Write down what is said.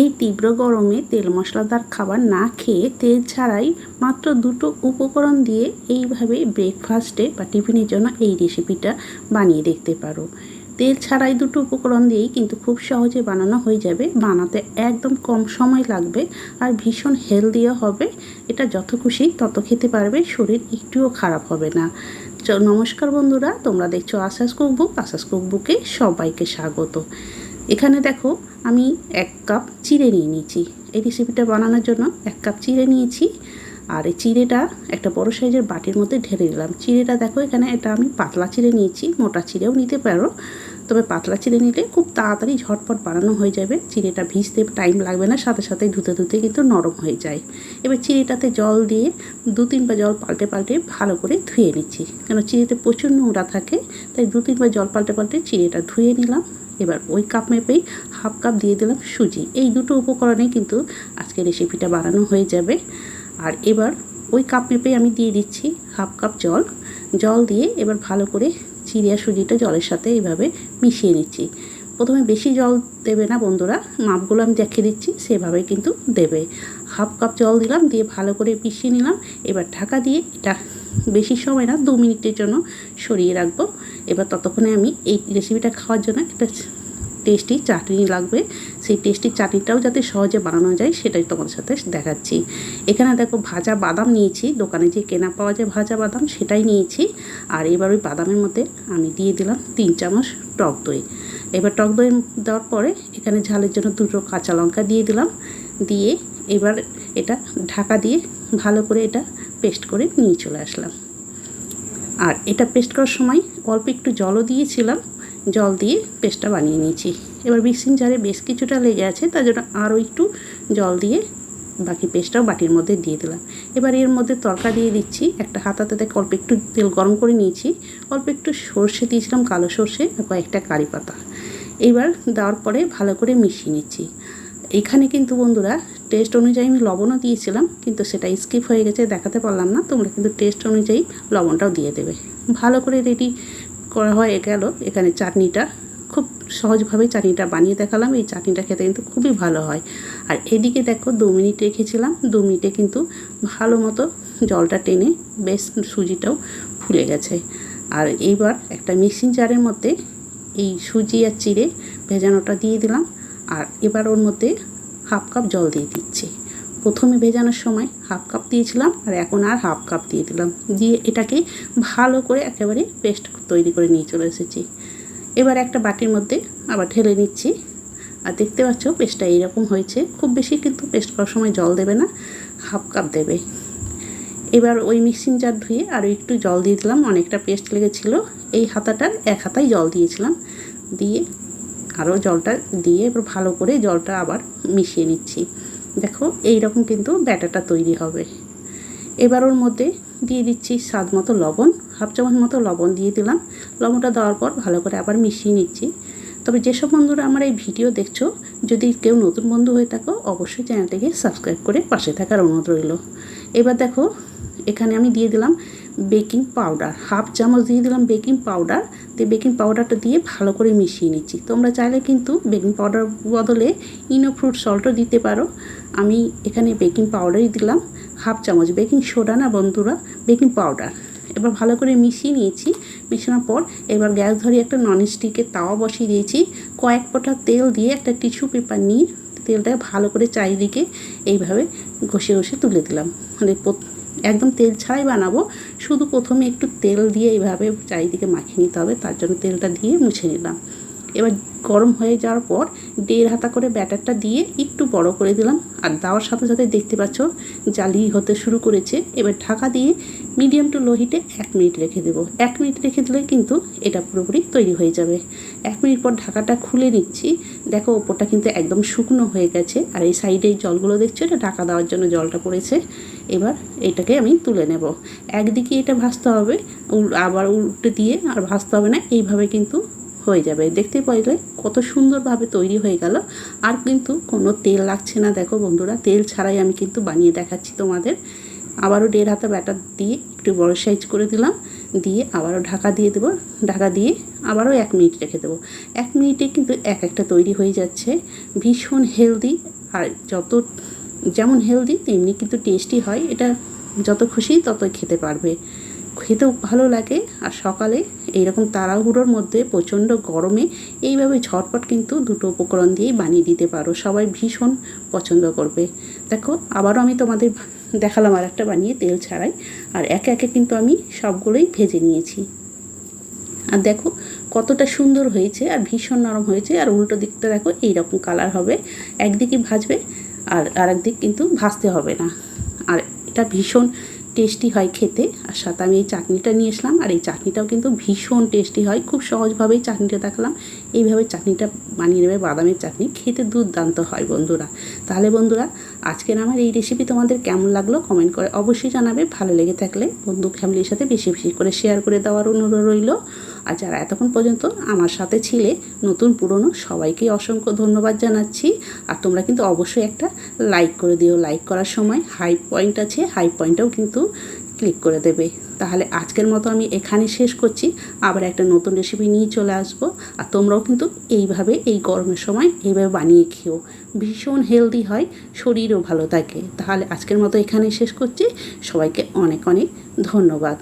এই তীব্র গরমে তেল মশলাদার খাবার না খেয়ে তেল ছাড়াই মাত্র দুটো উপকরণ দিয়ে এইভাবে ব্রেকফাস্টে বা টিফিনের জন্য এই রেসিপিটা বানিয়ে দেখতে পারো। তেল ছাড়াই দুটো উপকরণ দিয়েই কিন্তু খুব সহজে বানানো হয়ে যাবে, বানাতে একদম কম সময় লাগবে আর ভীষণ হেলদিও হবে। এটা যত খুশি তত খেতে পারবে, শরীর একটুও খারাপ হবে না। নমস্কার বন্ধুরা, তোমরা দেখছো আশাস কুকবুক। আশাস কুকবুকে সবাইকে স্বাগত। এখানে দেখো আমি 1 কাপ চিড়ে নিয়ে নিয়েছি। এই রেসিপিটা বানানোর জন্য 1 কাপ চিড়ে নিয়েছি আর এই চিড়েটা একটা বড় সাইজের বাটির মধ্যে ঢেলে দিলাম। চিড়েটা দেখো এখানে এটা আমি পাতলা চিড়ে নিয়েছি, মোটা চিড়েও নিতে পারো, তবে পাতলা চিড়ে নিলে খুব তাড়াতাড়ি ঝটপট বানানো হয়ে যাবে। চিড়েটা ভিজতে টাইম লাগবে না, সাথে সাথে ধুতে ধুতে কিন্তু নরম হয়ে যায়। এবার চিড়েটাতে জল দিয়ে 2-3 বার জল পাল্টে পাল্টে ভালো করে ধুয়ে নিচ্ছি, কেন চিড়েতে প্রচুর নোংরা থাকে, তাই 2-3 বার জল পাল্টে পাল্টে চিড়েটা ধুয়ে নিলাম। এবার ওই কাপ মেপেই 1/2 কাপ দিয়ে দিলাম সুজি। এই দুটো উপকরণে কিন্তু আজকে রেসিপিটা বানানো হয়ে যাবে। আর এবার ওই কাপ মেপেই আমি দিয়ে দিচ্ছি 1/2 কাপ জল দিয়ে এবার ভালো করে চিড়ে আর সুজিটা জলের সাথে এইভাবে মিশিয়ে নিচ্ছি। প্রথমে বেশি জল দেবে না বন্ধুরা, মাপগুলো আমি দেখিয়ে দিচ্ছি, সেভাবেই কিন্তু দেবে। 1/2 কাপ জল দিলাম, দিয়ে ভালো করে মিশিয়ে নিলাম। এবার ঢাকা দিয়ে এটা বেশি সময় না, 2 মিনিটের জন্য সরিয়ে রাখবো। এবার ততক্ষণে আমি এই রেসিপিটা খাওয়ার জন্য একটা টেস্টি চাটনি লাগবে, সেই টেস্টি চাটনিটাও যাতে সহজে বানানো যায় সেটাই তোমাদের সাথে দেখাচ্ছি। এখানে দেখো ভাজা বাদাম নিয়েছি, দোকানে যে কেনা পাওয়া যায় ভাজা বাদাম সেটাই নিয়েছি। আর এবার ওই বাদামের মধ্যে আমি দিয়ে দিলাম 3 চামচ টক দই। এবার টক দই দেওয়ার পরে এখানে ঝালের জন্য 2টো কাঁচা লঙ্কা দিয়ে দিলাম, দিয়ে এবার এটা ঢাকা দিয়ে ভালো করে এটা পেস্ট করে নিয়ে চলে আসলাম। আর এটা পেস্ট করার সময় অল্প একটু জলও দিয়েছিলাম, জল দিয়ে পেস্টটা বানিয়ে নিয়েছি। এবার মিক্সিং জারে বেশ কিছুটা লেগে আছে, তার জন্য আরও একটু জল দিয়ে বাকি পেস্টটাও বাটির মধ্যে দিয়ে দিলাম। এবার এর মধ্যে তড়কা দিয়ে দিচ্ছি। একটা হাতাতে দেখে অল্প একটু তেল গরম করে নিয়েছি, অল্প একটু সর্ষে দিয়েছিলাম, কালো সর্ষে, আর কয়েকটা কারি পাতা। এবার দেওয়ার পরে ভালো করে মিশিয়ে নিচ্ছি। এখানে কিন্তু বন্ধুরা টেস্ট অনুযায়ী আমি লবণও দিয়েছিলাম, কিন্তু সেটা স্কিপ হয়ে গেছে, দেখাতে পারলাম না। তোমরা কিন্তু টেস্ট অনুযায়ী লবণটাও দিয়ে দেবে। ভালো করে রেডি করা হয়ে গেল। এখানে চাটনিটা খুব সহজভাবেই চাটনিটা বানিয়ে দেখালাম। এই চাটনিটা খেতে কিন্তু খুবই ভালো হয়। আর এদিকে দেখো 2 মিনিট রেখেছিলাম, 2 মিনিটে কিন্তু ভালো মতো জলটা টেনে বেশ সুজিটাও ফুলে গেছে। আর এইবার একটা মিক্সিং জারের মধ্যে এই সুজি আর চিড়ে ভেজানোটা দিয়ে দিলাম। আর এবার ওর মধ্যে 1/2 কাপ জল দিয়ে দিচ্ছি। প্রথমে ভেজানোর সময় 1/2 কাপ দিয়েছিলাম, আর এখন আর 1/2 কাপ দিয়ে দিলাম, দিয়ে এটাকে ভালো করে একেবারে পেস্ট তৈরি করে নিয়ে চলে এসেছি। এবার একটা বাটির মধ্যে আবার ঢেলে নিচ্ছি। আর দেখতে পাচ্ছ পেস্টটা এইরকম হয়েছে। খুব বেশি কিন্তু পেস্ট করার সময় জল দেবে না, 1/2 কাপ দেবে। এবার ওই মিক্সিং জার ধুয়ে আরও একটু জল দিয়ে দিলাম, অনেকটা পেস্ট লেগেছিলো। এই হাতাটার 1 হাতাই জল দিয়েছিলাম, দিয়ে আরও জলটা দিয়ে এবার ভালো করে জলটা আবার মিশিয়ে নিচ্ছি। দেখো এই রকম কিন্তু ব্যাটারটা তৈরি হবে। এবার ওর মধ্যে দিয়ে দিচ্ছি স্বাদ মতো লবণ, 1/2 চামচ মতো লবণ দিয়ে দিলাম। লবণটা দেওয়ার পর ভালো করে আবার মিশিয়ে নিচ্ছি। তবে যেসব বন্ধুরা আমার এই ভিডিও দেখছো, যদি কেউ নতুন বন্ধু হয়ে থাকো অবশ্যই চ্যানেলটিকে সাবস্ক্রাইব করে পাশে থাকার অনুরোধ রইল। এবার দেখো এখানে আমি দিয়ে দিলাম বেকিং পাউডার, 1/2 চামচ দিয়ে দিলাম বেকিং পাউডার। তো বেকিং পাউডারটা দিয়ে ভালো করে মিশিয়ে নিচ্ছি। তোমরা চাইলে কিন্তু বেকিং পাউডার বদলে ইনো ফ্রুট সল্টও দিতে পারো। আমি এখানে বেকিং পাউডারই দিলাম 1/2 চামচ, বেকিং সোডা না বন্ধুরা, বেকিং পাউডার। এবার ভালো করে মিশিয়ে নিয়েছি। মেশানোর পর এবার গ্যাস ধরে একটা ননস্টিকের তাওয়া বসিয়ে দিয়েছি। কয়েক ফোঁটা তেল দিয়ে একটা টিস্যু পেপার নিয়ে তেলটা ভালো করে চারিদিকে এইভাবে ঘষে ঘষে তুলে দিলাম। মানে একদম তেল ছাড়াই বানাবো, শুধু প্রথমে একটু তেল দিয়ে এইভাবে চারিদিকে মাখিয়ে নিতে হবে, তার জন্য তেলটা দিয়ে মুছে নিলাম। এবার গরম হয়ে যাওয়ার পর 1.5 হাতা করে ব্যাটারটা দিয়ে একটু বড় করে দিলাম। আর দেওয়ার সাথে সাথে দেখতে পাচ্ছ জালি হতে শুরু করেছে। এবার ঢাকা দিয়ে মিডিয়াম টু লো হিটে 1 মিনিট রেখে দেবো। 1 মিনিট রেখে দিলে কিন্তু এটা পুরোপুরি তৈরি হয়ে যাবে। 1 মিনিট পর ঢাকাটা খুলে নিচ্ছি। দেখো ওপরটা কিন্তু একদম শুকনো হয়ে গেছে, আর এই সাইডে এই জলগুলো দেখছো, এটা ঢাকা দেওয়ার জন্য জলটা পড়েছে। এবার এটাকে আমি তুলে নেব। একদিকে এটা ভাজতে হবে, আবার উল্টে দিয়ে আর ভাজতে হবে না, এইভাবে কিন্তু হয়ে যাবে। দেখতে পাইলে কত সুন্দরভাবে তৈরি হয়ে গেল। আর কিন্তু কোনো তেল লাগছে না। দেখো বন্ধুরা, তেল ছাড়াই আমি কিন্তু বানিয়ে দেখাচ্ছি তোমাদের। আবারও 1.5 হাতা ব্যাটার দিয়ে একটু বড় সাইজ করে দিলাম, দিয়ে আবারও ঢাকা দিয়ে দেবো। ঢাকা দিয়ে আবারও 1 মিনিট রেখে দেবো। 1 মিনিটে কিন্তু এক একটা তৈরি হয়ে যাচ্ছে। ভীষণ হেলদি আর যেমন হেলদি তেমনি কিন্তু টেস্টি হয়। এটা যত খুশি ততই খেতে পারবে, খেতেও ভালো লাগে। আর সকালে এইরকম তাড়াহুড়োর মধ্যে প্রচণ্ড গরমে এইভাবে ঝটপট কিন্তু দুটো উপকরণ দিয়েই বানিয়ে দিতে পারো, সবাই ভীষণ পছন্দ করবে। দেখো আবারও আমি তোমাদের দেখালাম আর একটা বানিয়ে তেল ছাড়াই, আর একে একে কিন্তু আমি সবগুলোই ভেজে নিয়েছি। আর দেখো কতটা সুন্দর হয়েছে আর ভীষণ নরম হয়েছে। আর উল্টো দিকটা দেখো এইরকম কালার হবে, একদিকে ভাজবে আর আরেকদিক কিন্তু ভাজতে হবে না। আর এটা ভীষণ টেস্টি হয় খেতে। আর সাথে আমি এই চাটনিটা নিয়ে আসলাম, আর এই চাটনিটাও কিন্তু ভীষণ টেস্টি হয়। খুব সহজভাবেই চাটনিটা দেখালাম, এইভাবে চাটনিটা বানিয়ে নেবে, বাদামের চাটনি খেতে দুর্দান্ত হয় বন্ধুরা। তাহলে বন্ধুরা আজকের আমার এই রেসিপি তোমাদের কেমন লাগলো কমেন্ট করে অবশ্যই জানাবে। ভালো লেগে থাকলে বন্ধু ফ্যামিলির সাথে বেশি বেশি করে শেয়ার করে দেওয়ার অনুরোধ রইল। আর যারা এতক্ষণ পর্যন্ত আমার সাথে ছিলে নতুন পুরনো সবাইকে অসংখ্য ধন্যবাদ জানাচ্ছি। আর তোমরা কিন্তু অবশ্যই একটা লাইক করে দিও, লাইক করার সময় হাই পয়েন্ট আছে, হাই পয়েন্টটাও কিন্তু ক্লিক করে দেবে। তাহলে আজকের মতো আমি এখানে শেষ করছি, আবার একটা নতুন রেসিপি নিয়ে চলে আসবো। আর তোমরাও কিন্তু এইভাবে এই গরমের সময় এইভাবে বানিয়ে খেও, ভীষণ হেলদি হয়, শরীরও ভালো থাকে। তাহলে আজকের মতো এখানে শেষ করছি, সবাইকে অনেক অনেক ধন্যবাদ।